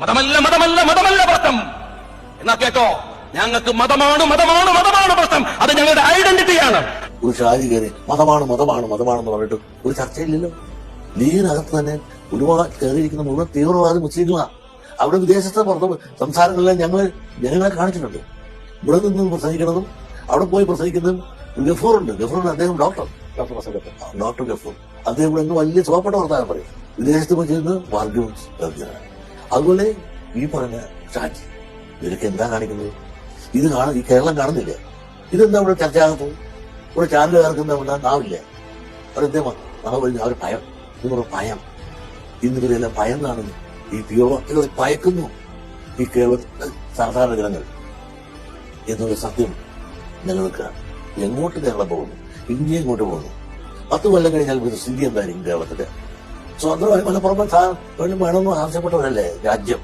മതമല്ല മതമല്ല മതമല്ല പ്രശ്നം. എന്നാ കേട്ടോ, ഞങ്ങൾക്ക് മതമാണ് മതമാണ് മതമാണ് പ്രശ്നം. അത് ഞങ്ങളുടെ ഐഡന്റിറ്റിയാണ്. ഒരു ഷാജി കയറി മതമാണ് മതമാണ് മതമാണെന്ന് പറഞ്ഞിട്ട് ഒരു ചർച്ചയില്ലല്ലോ. ലീഗിനകത്ത് തന്നെ ഒരുപാട് കയറിയിരിക്കുന്ന മുഴുവൻ തീവ്രവാദി മുസ്ലിങ്ങളാണ്. അവിടെ വിദേശത്തെ പുറത്ത് സംസാരങ്ങളെല്ലാം ഞങ്ങൾ ജനങ്ങളെ കാണിച്ചിട്ടുണ്ട്. ഇവിടെ നിന്ന് പ്രസംഗിക്കുന്നതും അവിടെ പോയി പ്രസംഗിക്കുന്നതും ഗഫൂറുണ്ട്. ഗഫൂറിന് അദ്ദേഹം ഡോക്ടർ ഗഫൂർ. അദ്ദേഹം ഇവിടെ നിന്ന് വലിയ സുഖപ്പെട്ട വർത്താനം പറയും. വിദേശത്ത് പോയി ചെയ്യുന്നത് ആർഗ്യുമെന്റ്സ്. അതുപോലെ ഈ പറഞ്ഞ ഷാജി ഇവരൊക്കെ എന്താ കാണിക്കുന്നത്? ഇത് ഈ കേരളം കാണുന്നില്ല. ഇതെന്താ ഇവിടെ ചർച്ചയാകത്തത്? ഇവിടെ ചാനലുകാർക്ക് എന്താ ഉണ്ടാവില്ല? അവരെന്തേ അവർ ഭയം. ഇവരുടെ ഭയം. ഇന്നിവരെല്ലാം ഭയം കാണുന്നു. ഈ തീവ്രവാദികൾ ഭയക്കുന്നു ഈ കേരള സാധാരണ ജനങ്ങൾ എന്നുള്ള സത്യം നിലനിൽക്കുകയാണ്. എങ്ങോട്ട് കേരളം പോകുന്നു? ഇന്ത്യ എങ്ങോട്ട് പോകുന്നു? 10 കൊല്ലം കഴിഞ്ഞാൽ സ്ഥിതി എന്തായിരിക്കും കേരളത്തിന്റെ? സ്വതന്ത്രമായി മലപ്പുറം വേണമെന്ന് ആവശ്യപ്പെട്ടവരല്ലേ രാജ്യം.